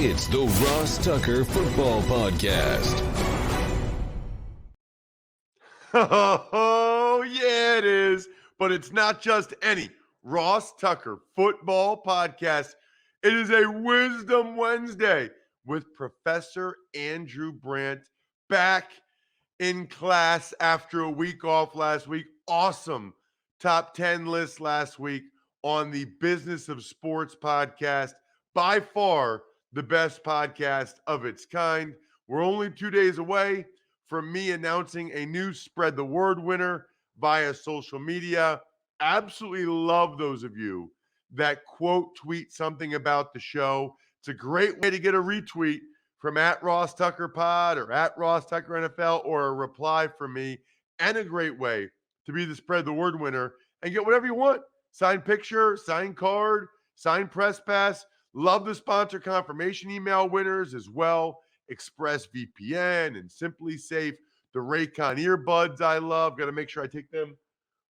It's the Ross Tucker Football Podcast. Oh, yeah, it is. But it's not just any Ross Tucker Football Podcast. It is a Wisdom Wednesday with Professor Andrew Brandt back in class after a week off last week. Awesome top 10 list last week on the Business of Sports podcast. By far the best podcast of its kind. We're only 2 days away from me announcing a new Spread the Word winner via social media. Absolutely love those of you that quote tweet something about the show. It's a great way to get a retweet from at Ross Tucker Pod or at Ross Tucker NFL or a reply from me, and a great way to be the Spread the Word winner and get whatever you want. Signed picture, signed card, signed press pass. Love the sponsor confirmation email winners as well. ExpressVPN and Simply Safe. The Raycon earbuds I love. Got to make sure I take them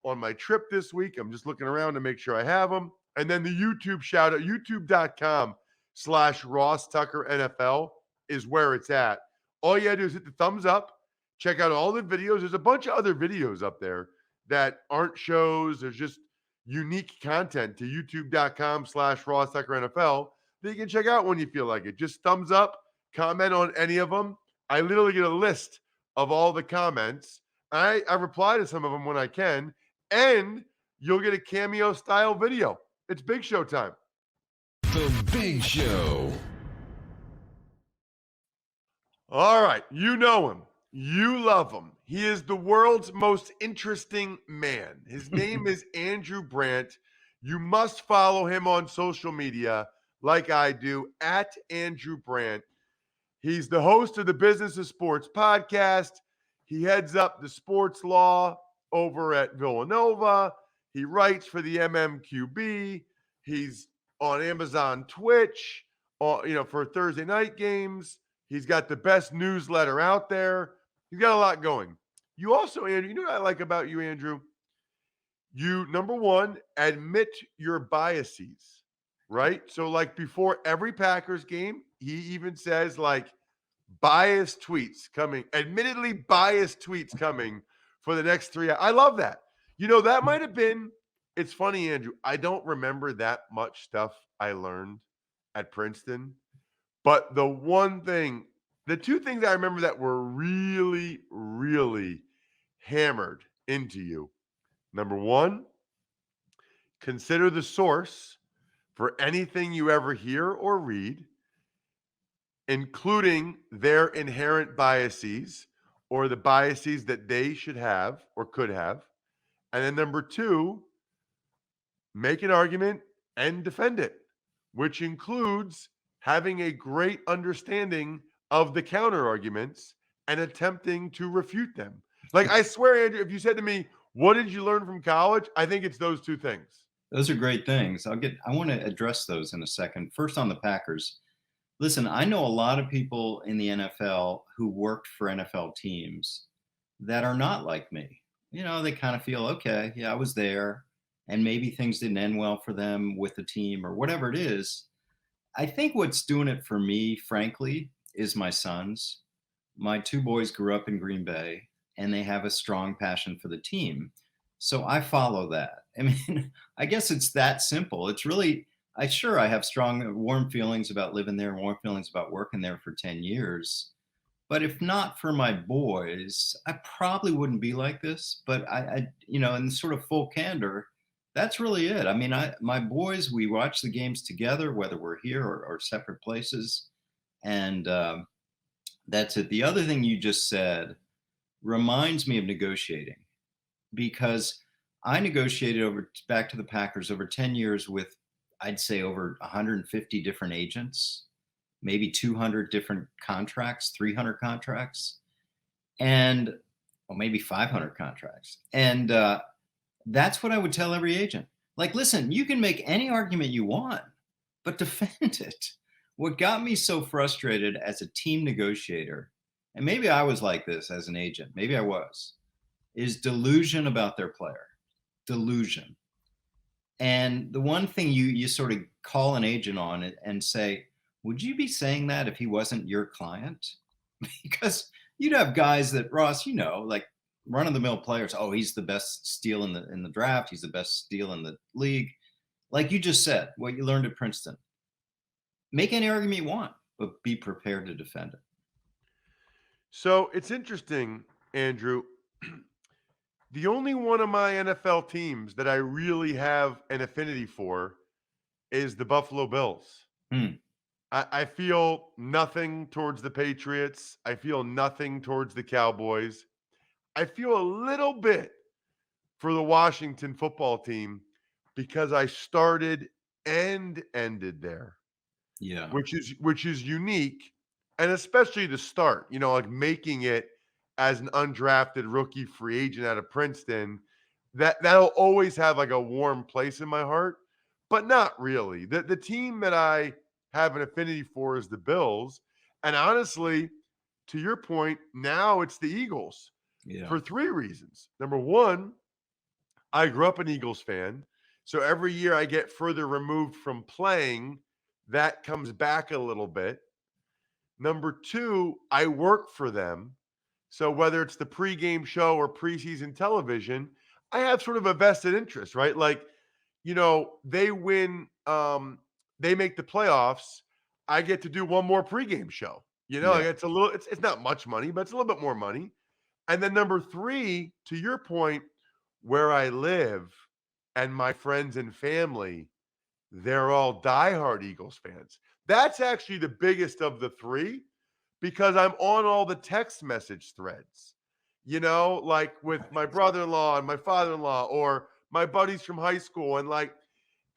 on my trip this week. I'm just looking around to make sure I have them. And then the YouTube shout out, youtube.com/Ross Tucker NFL is where it's at. All you gotta do is hit the thumbs up, check out all the videos. There's a bunch of other videos up there that aren't shows. There's just unique content to youtube.com/Ross Tucker NFL that you can check out when you feel like it. Just thumbs up, comment on any of them. I literally get a list of all the comments. I reply to some of them when I can, and you'll get a cameo style video. It's Big Show time. The Big Show. All right, you know him. You love him. He is the world's most interesting man. His name is Andrew Brandt. You must follow him on social media like I do, at Andrew Brandt. He's the host of the Business of Sports podcast. He heads up the sports law over at Villanova. He writes for the MMQB. He's on Amazon Twitch, for Thursday night games. He's got the best newsletter out there. He's got a lot going. You also, Andrew, you know what I like about you, Andrew? You, number one, admit your biases, right? So, like, before every Packers game, he even says, like, biased tweets coming, admittedly biased tweets coming for the next 3 hours. I love that. That might have been, it's funny, Andrew, I don't remember that much stuff I learned at Princeton. But the two things I remember that were really, really hammered into you. Number one, consider the source for anything you ever hear or read, including their inherent biases or the biases that they should have or could have. And then number two, make an argument and defend it, which includes having a great understanding of the counter arguments and attempting to refute them. Like, I swear, Andrew, if you said to me, what did you learn from college? I think it's those two things. Those are great things. I want to address those in a second. First, on the Packers. Listen, I know a lot of people in the NFL who worked for NFL teams that are not like me. They kind of feel, okay, yeah, I was there, and maybe things didn't end well for them with the team or whatever it is. I think what's doing it for me, frankly, is my sons. My two boys grew up in Green Bay, and they have a strong passion for the team. So I follow that. I mean, I guess it's that simple. It's really, I have strong, warm feelings about living there, warm feelings about working there for 10 years. But if not for my boys, I probably wouldn't be like this. But in sort of full candor, that's really it. I mean, my boys, we watch the games together, whether we're here or separate places. And that's it. The other thing you just said reminds me of negotiating, because I negotiated back to the Packers over 10 years with, I'd say, over 150 different agents, maybe 200 different contracts, 300 contracts, and maybe 500 contracts. And that's what I would tell every agent. Like, listen, you can make any argument you want, but defend it. What got me so frustrated as a team negotiator, and maybe I was like this as an agent, maybe I was, is delusion about their player. Delusion. And the one thing you sort of call an agent on it and say, would you be saying that if he wasn't your client? Because you'd have guys that, Ross, like run of the mill players. Oh, he's the best steal in the draft. He's the best steal in the league. Like you just said, what you learned at Princeton. Make any argument you want, but be prepared to defend it. So it's interesting, Andrew. The only one of my NFL teams that I really have an affinity for is the Buffalo Bills. Hmm. I feel nothing towards the Patriots. I feel nothing towards the Cowboys. I feel a little bit for the Washington football team because I started and ended there, Yeah. which is unique, and especially to start, like making it as an undrafted rookie free agent out of Princeton, that'll always have like a warm place in my heart, but not really. The team that I have an affinity for is the Bills, and honestly, to your point, now it's the Eagles Yeah. for three reasons. Number one, I grew up an Eagles fan. So every year I get further removed from playing, that comes back a little bit. Number two, I work for them. So whether it's the pregame show or preseason television, I have sort of a vested interest, right? Like, they win, they make the playoffs. I get to do one more pregame show. Yeah. Like it's not much money, but it's a little bit more money. And then number three, to your point, where I live and my friends and family, they're all diehard Eagles fans. That's actually the biggest of the three because I'm on all the text message threads, like with my brother in law and my father in law or my buddies from high school. And like,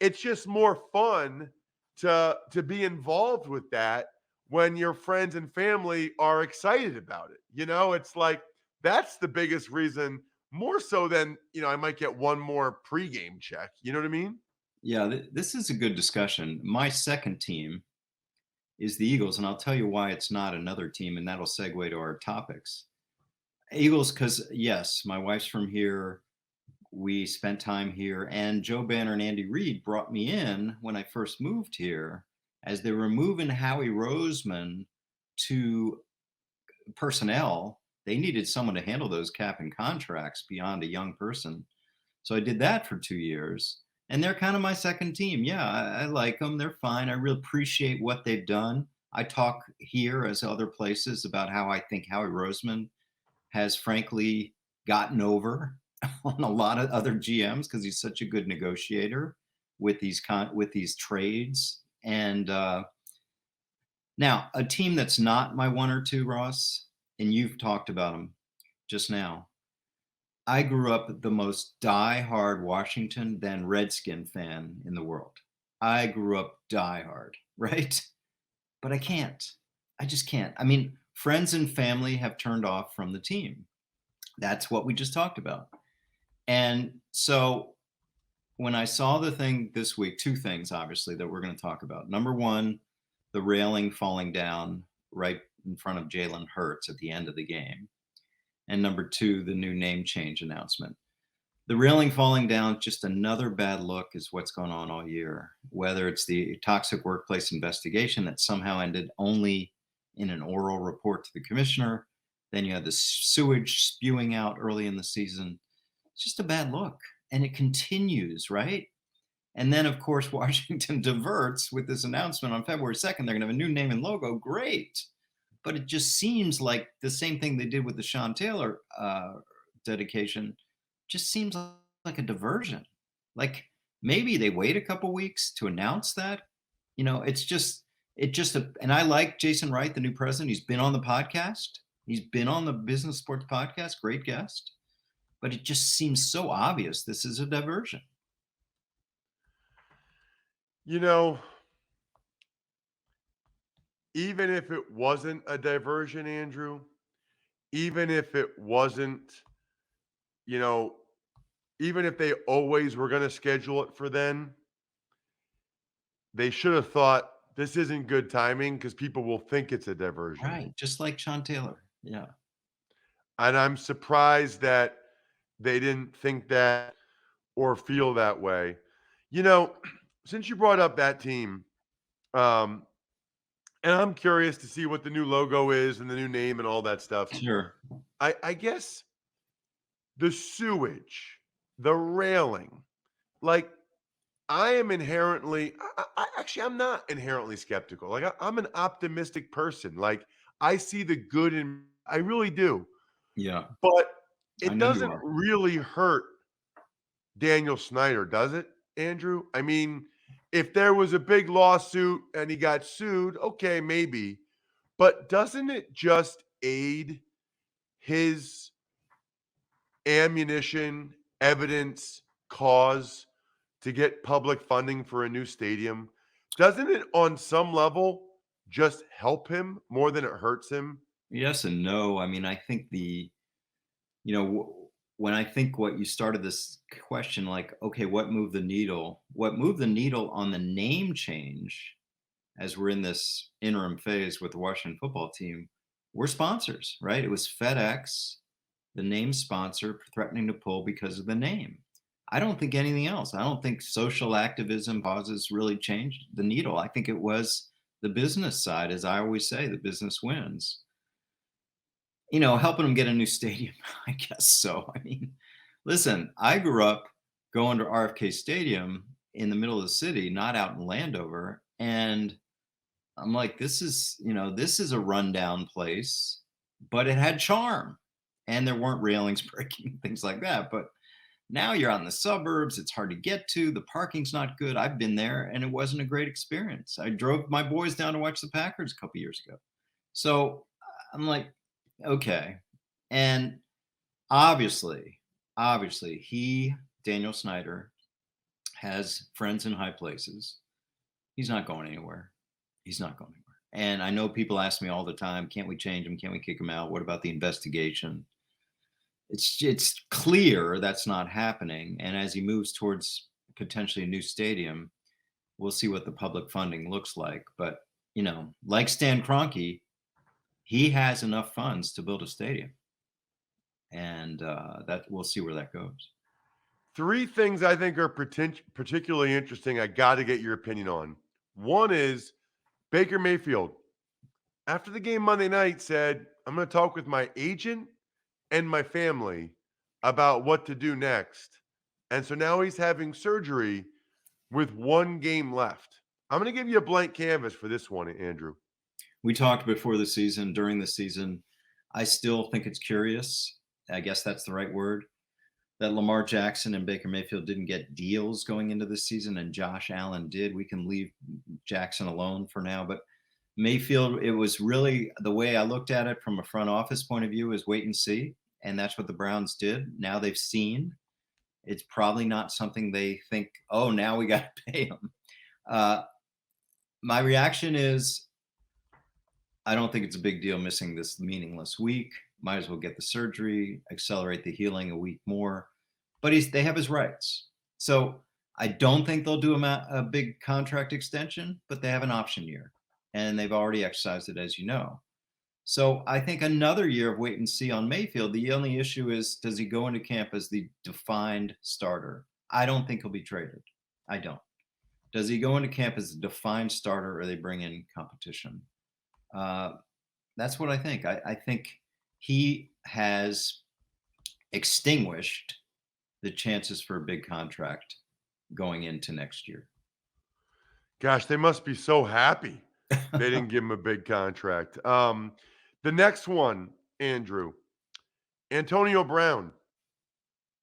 it's just more fun to be involved with that when your friends and family are excited about it. It's like that's the biggest reason, more so than I might get one more pregame check. You know what I mean? Yeah. This is a good discussion. My second team is the Eagles, and I'll tell you why it's not another team, and that'll segue to our topics. Eagles, because yes, my wife's from here. We spent time here, and Joe Banner and Andy Reid brought me in when I first moved here as they were moving Howie Roseman to personnel. They needed someone to handle those cap and contracts beyond a young person. So I did that for 2 years. And they're kind of my second team. Yeah, I like them. They're fine. I really appreciate what they've done. I talk here as other places about how I think Howie Roseman has frankly gotten over on a lot of other GMs because he's such a good negotiator with these trades. And now a team that's not my one or two, Ross, and you've talked about them just now. I grew up the most die-hard Washington then Redskin fan in the world. I grew up die-hard, right? But I can't. I just can't. I mean, friends and family have turned off from the team. That's what we just talked about. And so when I saw the thing this week, two things obviously that we're going to talk about. Number one, the railing falling down right in front of Jalen Hurts at the end of the game. And number two, the new name change announcement. The railing falling down, just another bad look is what's going on all year. Whether it's the toxic workplace investigation that somehow ended only in an oral report to the commissioner, then you had the sewage spewing out early in the season. It's just a bad look. And it continues, right? And then, of course, Washington diverts with this announcement on February 2nd. They're going to have a new name and logo. Great. But it just seems like the same thing they did with the Sean Taylor dedication just seems like a diversion. Like maybe they wait a couple weeks to announce that. And I like Jason Wright, the new president. He's been on the podcast. He's been on the Business Sports Podcast. Great guest. But it just seems so obvious this is a diversion. Even if it wasn't a diversion, Andrew, even if it wasn't, you know, even if they always were going to schedule it for then, they should have thought this isn't good timing because people will think it's a diversion. Right. Just like Sean Taylor. Yeah. And I'm surprised that they didn't think that or feel that way. Since you brought up that team, um, And I'm curious to see what the new logo is and the new name and all that stuff. Sure. I guess the sewage, the railing, like I am inherently, actually, I'm not inherently skeptical. Like I'm an optimistic person. Like I see the good in, I really do. Yeah, But I it know you doesn't are. really hurt Daniel Snyder, does it, Andrew? I mean, if there was a big lawsuit and he got sued, okay, maybe. But doesn't it just aid his ammunition, evidence, cause to get public funding for a new stadium? Doesn't it, on some level, just help him more than it hurts him? Yes and no. I mean, I think when I think what you started this question, like, okay, what moved the needle? What moved the needle on the name change as we're in this interim phase with the Washington football team were sponsors, right? It was FedEx, the name sponsor, threatening to pull because of the name. I don't think anything else. I don't think social activism causes really changed the needle. I think it was the business side, as I always say, the business wins. Helping them get a new stadium, I guess so. I mean, listen, I grew up going to RFK Stadium in the middle of the city, not out in Landover, and I'm like, this is a rundown place, but it had charm, and there weren't railings breaking, things like that. But now you're out in the suburbs, it's hard to get to, the parking's not good. I've been there, and it wasn't a great experience. I drove my boys down to watch the Packers a couple years ago. So I'm like, okay. And obviously, Daniel Snyder, has friends in high places. He's not going anywhere. He's not going anywhere. And I know people ask me all the time, can't we change him? Can't we kick him out? What about the investigation? It's clear that's not happening. And as he moves towards potentially a new stadium, we'll see what the public funding looks like. But, like Stan Kroenke, he has enough funds to build a stadium. And that we'll see where that goes. Three things I think are particularly interesting. I got to get your opinion on. One is Baker Mayfield, after the game Monday night, said, I'm going to talk with my agent and my family about what to do next. And so now he's having surgery with one game left. I'm going to give you a blank canvas for this one, Andrew. We talked before the season, during the season. I still think it's curious. I guess that's the right word, that Lamar Jackson and Baker Mayfield didn't get deals going into the season, and Josh Allen did. We can leave Jackson alone for now, but Mayfield, it was really the way I looked at it from a front office point of view is wait and see, and that's what the Browns did. Now they've seen. It's probably not something they think, oh, now we got to pay him. My reaction is, I don't think it's a big deal missing this meaningless week. Might as well get the surgery, accelerate the healing a week more. But they have his rights. So I don't think they'll do a big contract extension, but they have an option year. And they've already exercised it, as you know. So I think another year of wait and see on Mayfield. The only issue is, does he go into camp as the defined starter? I don't think he'll be traded. I don't. Does he go into camp as a defined starter, or they bring in competition? That's what I think. I think he has extinguished the chances for a big contract going into next year. Gosh, they must be so happy they didn't give him a big contract. The next one, Andrew, Antonio Brown,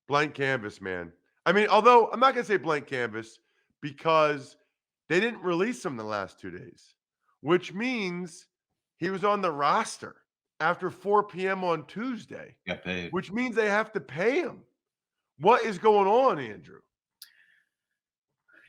blank canvas, man. I mean, although I'm not going to say blank canvas because they didn't release him the last 2 days, which means he was on the roster after 4 p.m. on Tuesday, Got paid. which means they have to pay him. What is going on, Andrew?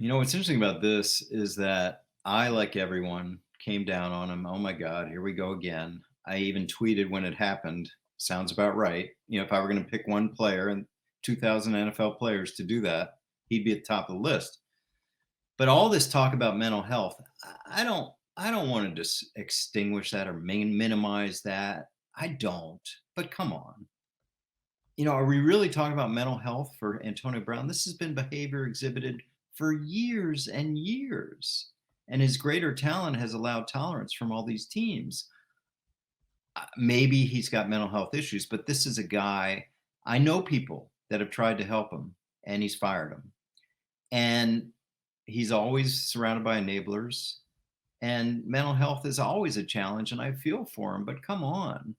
What's interesting about this is that I, like everyone, came down on him. Oh my God, here we go again. I even tweeted when it happened. Sounds about right. If I were going to pick one player and 2,000 NFL players to do that, he'd be at the top of the list. But all this talk about mental health, I don't want to just extinguish that or minimize that. I don't. But come on. Are we really talking about mental health for Antonio Brown? This has been behavior exhibited for years and years. And his greater talent has allowed tolerance from all these teams. Maybe he's got mental health issues, but this is a guy, I know people that have tried to help him and he's fired them. And he's always surrounded by enablers. And mental health is always a challenge. And I feel for him, but come on,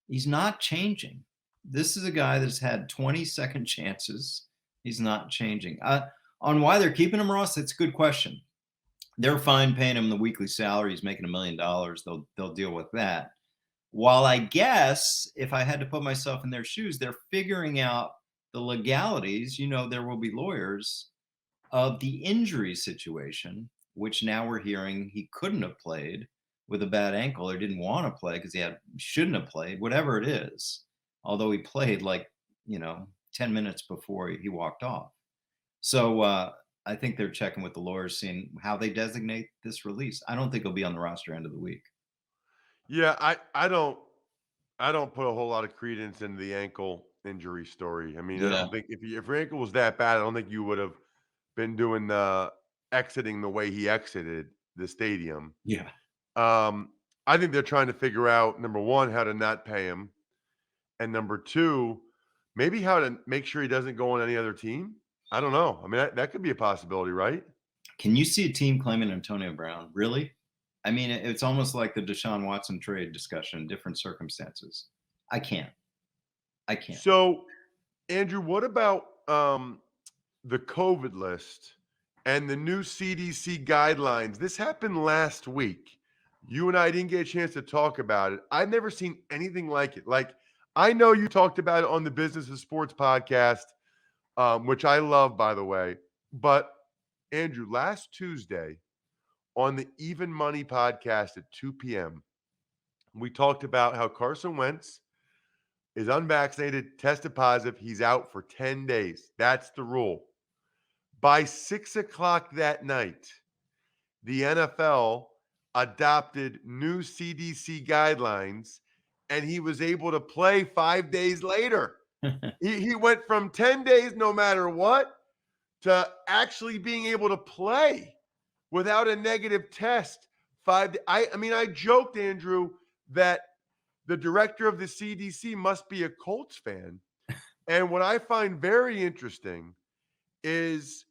he's not changing. This is a guy that's had 20-second chances. He's not changing. On why they're keeping him, Ross, that's a good question. They're fine paying him the weekly salary. He's making $1 million. They'll deal with that. While I guess if I had to put myself in their shoes, they're figuring out the legalities. There will be lawyers of the injury situation, which now we're hearing he couldn't have played with a bad ankle or didn't want to play because shouldn't have played, whatever it is. Although he played 10 minutes before he walked off. So I think they're checking with the lawyers, seeing how they designate this release. I don't think he'll be on the roster end of the week. Yeah, I don't put a whole lot of credence into the ankle injury story. I mean, I Yeah. don't think if your ankle was that bad, I don't think you would have been doing the exiting the way he exited the stadium. Yeah. I think they're trying to figure out, number one, how to not pay him, and number two, maybe how to make sure he doesn't go on any other team. I don't know. I mean, that could be a possibility, right? Can you see a team claiming Antonio Brown? Really? I mean, it's almost like the Deshaun Watson trade discussion, different circumstances. I can't. So, Andrew, what about the COVID list and the new CDC guidelines? This happened last week. You and I didn't get a chance to talk about it. I've never seen anything like it. Like, I know you talked about it on the Business of Sports podcast, which I love, by the way. But, Andrew, last Tuesday on the Even Money podcast at 2 p.m., we talked about how Carson Wentz is unvaccinated, tested positive. He's out for 10 days. That's the rule. By 6 o'clock that night, the NFL adopted new CDC guidelines, and he was able to play 5 days later. He went from 10 days no matter what to actually being able to play without a negative test. I mean, I joked, Andrew, that the director of the CDC must be a Colts fan. And what I find very interesting is,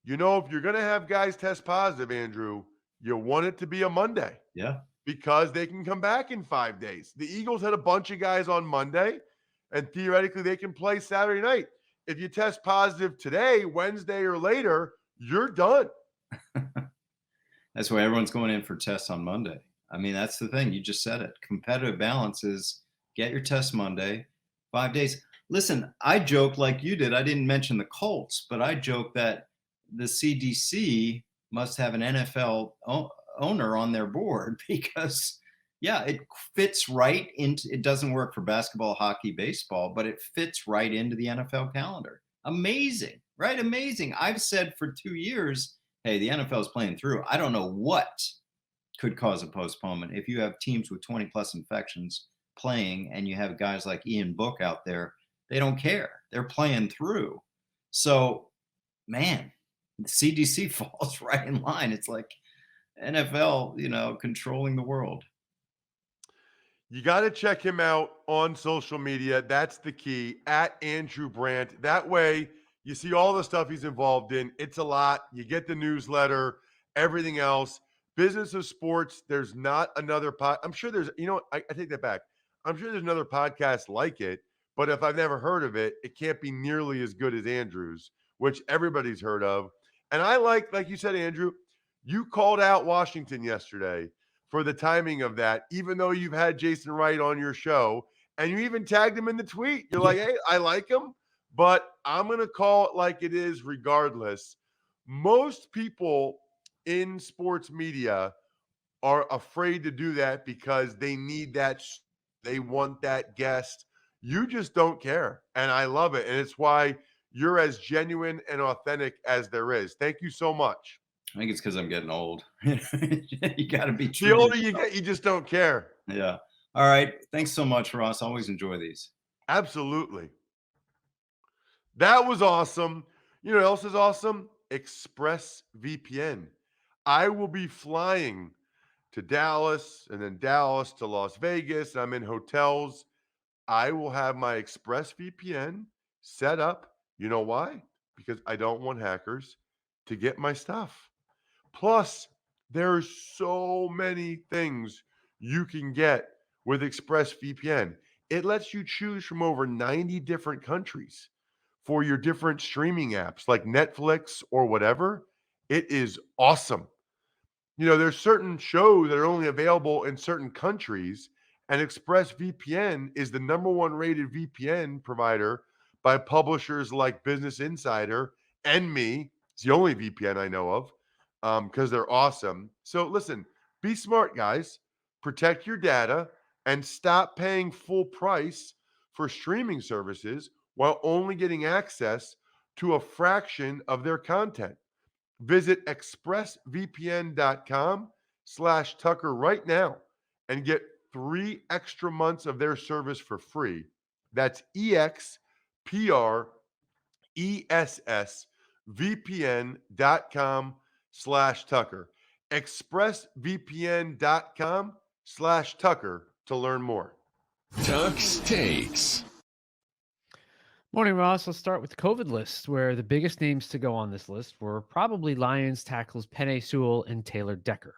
if you're going to have guys test positive, Andrew, you want it to be a Monday. Yeah. Because they can come back in 5 days. The Eagles had a bunch of guys on Monday, and theoretically they can play Saturday night. If you test positive today, Wednesday or later, you're done. That's why everyone's going in for tests on Monday. I mean, that's the thing. You just said it. Competitive balance is get your test Monday, 5 days. Listen, I joke like you did. I didn't mention the Colts, but I joke that the CDC must have an NFL owner on their board because, yeah, it fits right into, it doesn't work for basketball, hockey, baseball, but it fits right into the NFL calendar. Amazing, right? Amazing. I've said for 2 years, hey, the NFL is playing through. I don't know what could cause a postponement. If you have teams with 20 plus infections playing and you have guys like Ian Book out there, they don't care. They're playing through. So, man, the CDC falls right in line. It's like NFL, controlling the world. You got to check him out on social media. That's the key, at Andrew Brandt. That way you see all the stuff he's involved in. It's a lot. You get the newsletter, everything else. Business of Sports, there's not another I'm sure there's, I take that back. I'm sure there's another podcast like it, but if I've never heard of it, it can't be nearly as good as Andrew's, which everybody's heard of. And I like you said, Andrew, you called out Washington yesterday for the timing of that, even though you've had Jason Wright on your show, and you even tagged him in the tweet. You're like, hey, I like him, but I'm going to call it like it is regardless. Most people in sports media are afraid to do that because they need that. They want that guest. You just don't care. And I love it. And it's why you're as genuine and authentic as there is. Thank you so much. I think it's because I'm getting old. You got to be true. The older you get, you just don't care. Yeah. All right. Thanks so much, Ross. Always enjoy these. Absolutely. That was awesome. You know what else is awesome? ExpressVPN. I will be flying to Dallas and then Dallas to Las Vegas. I'm in hotels. I will have my Express VPN set up. You know why? Because I don't want hackers to get my stuff. Plus, there's so many things you can get with ExpressVPN. It lets you choose from over 90 different countries for your different streaming apps like Netflix or whatever. It is awesome. There's certain shows that are only available in certain countries, and ExpressVPN is the number one rated VPN provider by publishers like Business Insider and me. It's the only VPN I know of because they're awesome. So listen, be smart, guys. Protect your data and stop paying full price for streaming services while only getting access to a fraction of their content. Visit expressvpn.com/Tucker right now and get 3 extra months of their service for free. That's expressvpn.com/Tucker. expressvpn.com/Tucker to learn more. Tuck's Takes. Morning, Ross. Let's start with the COVID list, where the biggest names to go on this list were probably Lions tackles Penei Sewell and Taylor Decker.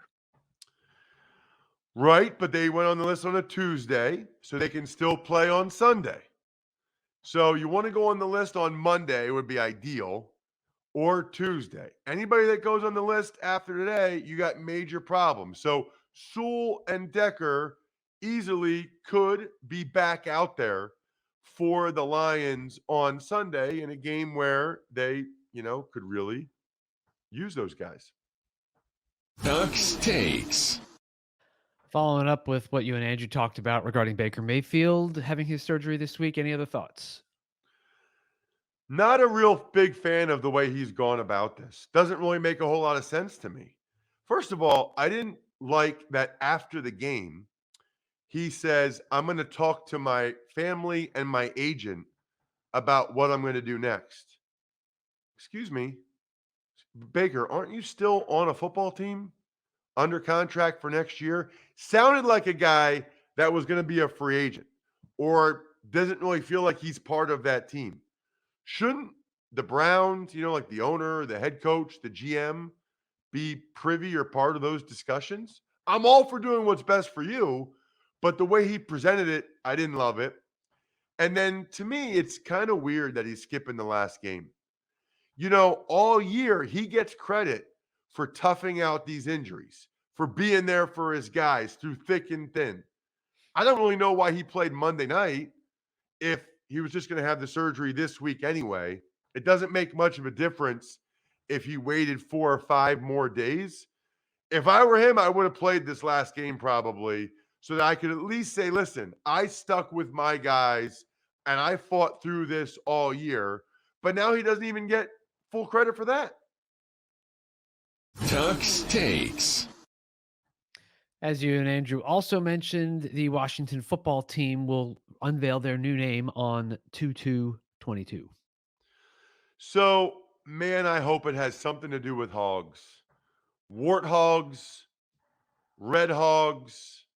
Right, but they went on the list on a Tuesday, so they can still play on Sunday. So you want to go on the list on Monday would be ideal, or Tuesday. Anybody that goes on the list after today, you got major problems. So Sewell and Decker easily could be back out there for the Lions on Sunday in a game where they, could really use those guys. Tuck's Takes. Following up with what you and Andrew talked about regarding Baker Mayfield having his surgery this week, any other thoughts? Not a real big fan of the way he's gone about this. Doesn't really make a whole lot of sense to me. First of all, I didn't like that after the game, he says, I'm going to talk to my family and my agent about what I'm going to do next. Excuse me, Baker, aren't you still on a football team under contract for next year? Sounded like a guy that was going to be a free agent or doesn't really feel like he's part of that team. Shouldn't the Browns, like the owner, the head coach, the GM, be privy or part of those discussions? I'm all for doing what's best for you, but the way he presented it, I didn't love it. And then to me, it's kind of weird that he's skipping the last game. All year he gets credit for toughing out these injuries, for being there for his guys through thick and thin. I don't really know why he played Monday night if he was just going to have the surgery this week anyway. It doesn't make much of a difference if he waited 4 or 5 more days. If I were him, I would have played this last game probably so that I could at least say, listen, I stuck with my guys and I fought through this all year. But now he doesn't even get full credit for that. Tuck's Takes. As you and Andrew also mentioned, the Washington football team will unveil their new name on 2/2/22. So, man, I hope it has something to do with hogs. Warthogs, red hogs.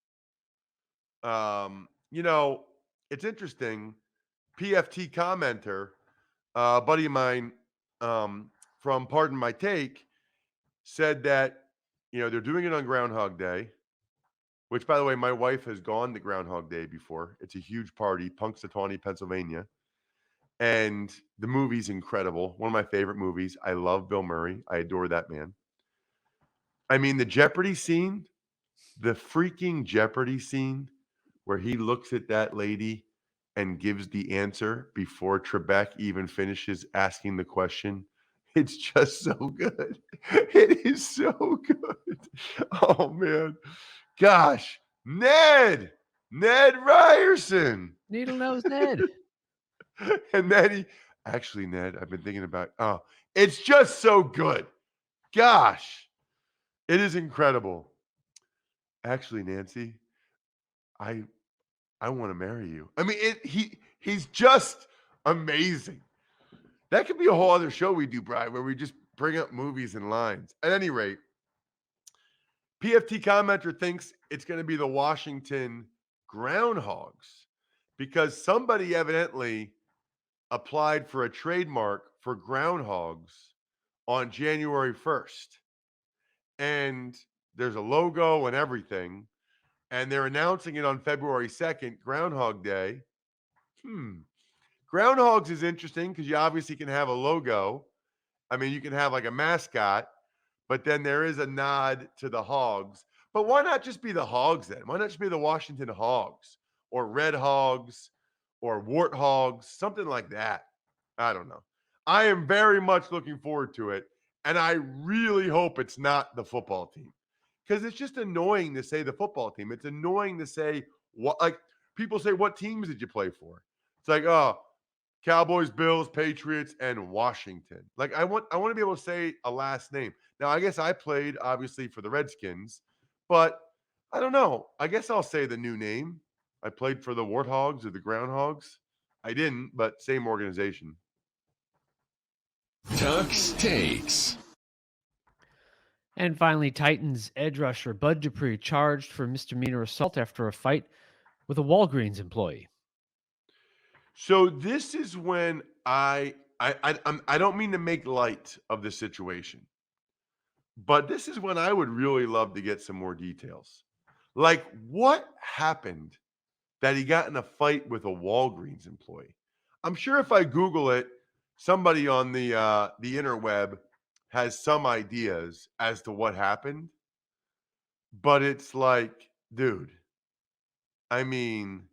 It's interesting. PFT commenter, a buddy of mine from Pardon My Take, said that, they're doing it on Groundhog Day, which, by the way, my wife has gone to Groundhog Day before. It's a huge party, Punxsutawney, Pennsylvania. And the movie's incredible. One of my favorite movies. I love Bill Murray. I adore that man. I mean, the Jeopardy scene, the freaking Jeopardy scene where he looks at that lady and gives the answer before Trebek even finishes asking the question. It's just so good. It is so good. Oh, man. Gosh. Ned Ryerson. Needle nose Ned. And then Ned, I've been thinking about, it's just so good. Gosh, it is incredible. Actually, Nancy, I want to marry you. I mean, he's just amazing. That could be a whole other show we do, Brian, where we just bring up movies and lines. At any rate, PFT commenter thinks it's going to be the Washington Groundhogs because somebody evidently applied for a trademark for groundhogs on January 1st. And there's a logo and everything. And they're announcing it on February 2nd, Groundhog Day. Groundhogs is interesting because you obviously can have a logo. I mean, you can have like a mascot, but then there is a nod to the Hogs. But why not just be the Hogs then? Why not just be the Washington Hogs or Red Hogs or Warthogs, something like that? I don't know. I am very much looking forward to it. And I really hope it's not the football team because it's just annoying to say the football team. It's annoying to say what, like people say, what teams did you play for? It's like, oh, Cowboys, Bills, Patriots, and Washington. Like I want to be able to say a last name. Now, I guess I played obviously for the Redskins, but I don't know. I guess I'll say the new name. I played for the Warthogs or the Groundhogs. I didn't, but same organization. Tuck's Takes. And finally, Titans edge rusher Bud Dupree charged for misdemeanor assault after a fight with a Walgreens employee. So this is when I don't mean to make light of the situation, but this is when I would really love to get some more details. Like what happened that he got in a fight with a Walgreens employee? I'm sure if I Google it, somebody on the interweb has some ideas as to what happened. But it's like, dude, I mean,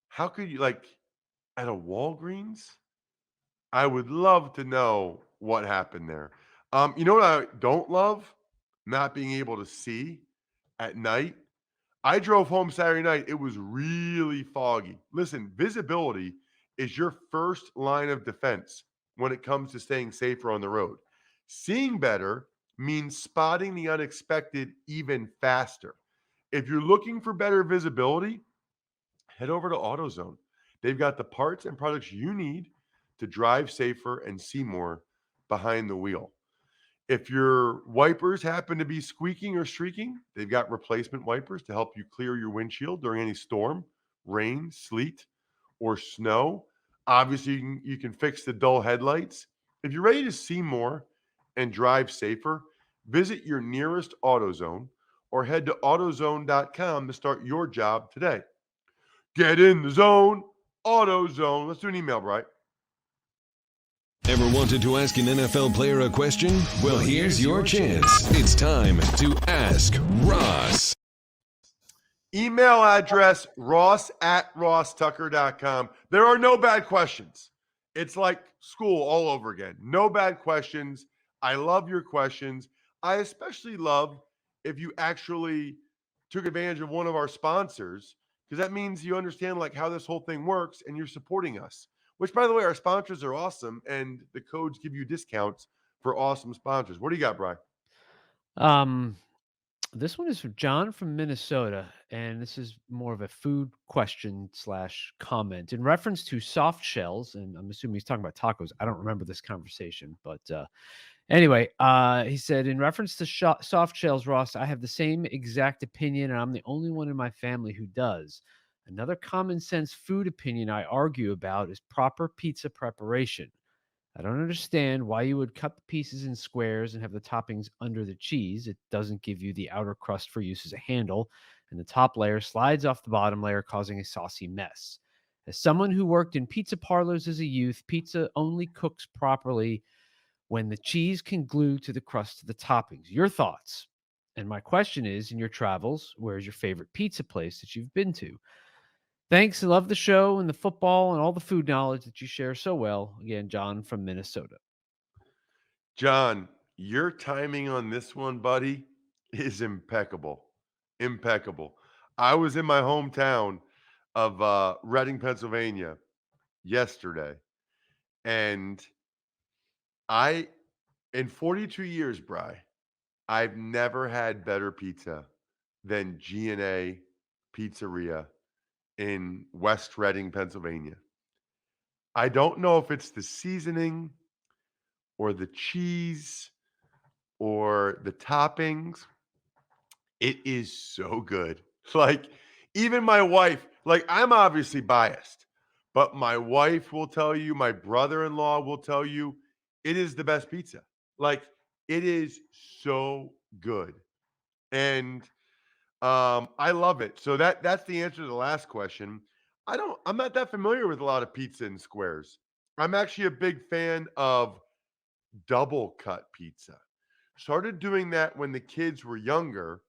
how could you like at a Walgreens? I would love to know what happened there. You know what I don't love? Not being able to see at night. I drove home Saturday night. It was really foggy. Listen, visibility is your first line of defense when it comes to staying safer on the road. Seeing better means spotting the unexpected even faster. If you're looking for better visibility, head over to AutoZone. They've got the parts and products you need to drive safer and see more behind the wheel. If your wipers happen to be squeaking or streaking, they've got replacement wipers to help you clear your windshield during any storm, rain, sleet, or snow. Obviously, you can fix the dull headlights. If you're ready to see more and drive safer, visit your nearest AutoZone or head to AutoZone.com to start your job today. Get in the zone, AutoZone. Let's do an email, Bright. Ever wanted to ask an NFL player a question? Well, here's your chance. It's time to Ask Ross. Email address ross@rosstucker.com. There are no bad questions. It's like school all over again. No bad questions. I love your questions. I especially love if you actually took advantage of one of our sponsors because that means you understand like how this whole thing works and you're supporting us. Which, by the way, our sponsors are awesome and the codes give you discounts for awesome sponsors. What do you got, Brian? This one is from John from Minnesota, and this is more of a food question slash comment in reference to soft shells. And I'm assuming he's talking about tacos. I don't remember this conversation, but anyway, he said in reference to soft shells, Ross, I have the same exact opinion, and I'm the only one in my family who does. Another common sense food opinion I argue about is proper pizza preparation. I don't understand why you would cut the pieces in squares and have the toppings under the cheese. It doesn't give you the outer crust for use as a handle, and the top layer slides off the bottom layer, causing a saucy mess. As someone who worked in pizza parlors as a youth, pizza only cooks properly when the cheese can glue to the crust of the toppings. Your thoughts? And my question is, in your travels, where's your favorite pizza place that you've been to? Thanks. I love the show and the football and all the food knowledge that you share so well. Again, John from Minnesota. John, your timing on this one, buddy, is impeccable. Impeccable. I was in my hometown of Reading, Pennsylvania yesterday, and I, in 42 years, Bry, I've never had better pizza than G&A Pizzeria in West Reading, Pennsylvania. I don't know if it's the seasoning or the cheese or the toppings, It is so good. Like, even my wife, like, I'm obviously biased, but my wife will tell you, my brother-in-law will tell you, it is the best pizza. Like, it is so good. And I love it. So that's the answer to the last question. I'm not that familiar with a lot of pizza in squares. I'm actually a big fan of double cut pizza. Started doing that when the kids were younger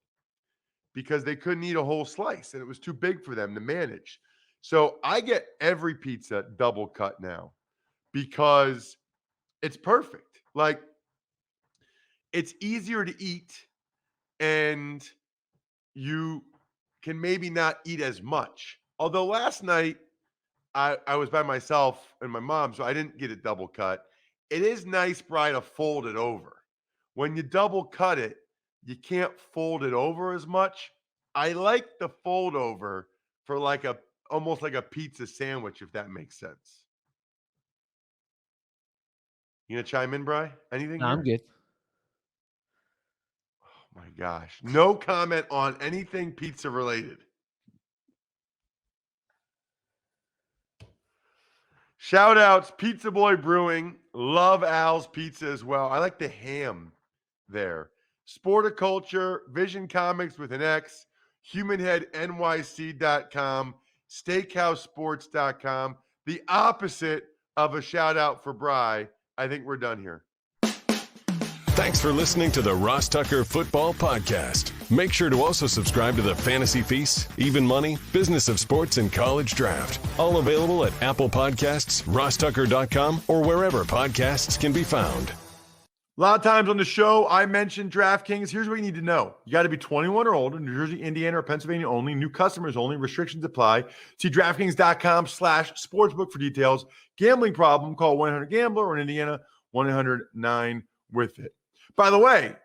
because they couldn't eat a whole slice and it was too big for them to manage. So I get every pizza double cut now because it's perfect. Like, it's easier to eat and you can maybe not eat as much. Although last night I was by myself and my mom, so I didn't get it double cut. It is nice, Bri, to fold it over. When you double cut it, you can't fold it over as much. I like the fold over for like a almost like a pizza sandwich, if that makes sense. You gonna chime in, Bri? Anything No, I'm here? good. Oh my gosh. No comment on anything pizza related. Shout outs, Pizza Boy Brewing. Love Al's Pizza as well. I like the ham there. Sporticulture, Vision Comics with an X, HumanHeadNYC.com, SteakhouseSports.com. The opposite of a shout out for Bri. I think we're done here. Thanks for listening to the Ross Tucker Football Podcast. Make sure to also subscribe to the Fantasy Feast, Even Money, Business of Sports, and College Draft. All available at Apple Podcasts, rosstucker.com, or wherever podcasts can be found. A lot of times on the show, I mentioned DraftKings. Here's what you need to know. You got to be 21 or older, New Jersey, Indiana, or Pennsylvania only. New customers only. Restrictions apply. See DraftKings.com/sportsbook for details. Gambling problem, call 1-800-GAMBLER, or in Indiana, 1-800-9-WITH-IT. By the way,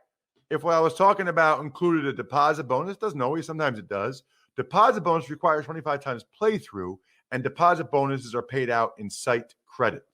if what I was talking about included a deposit bonus, doesn't always, sometimes it does. Deposit bonus requires 25 times playthrough, and deposit bonuses are paid out in site credit.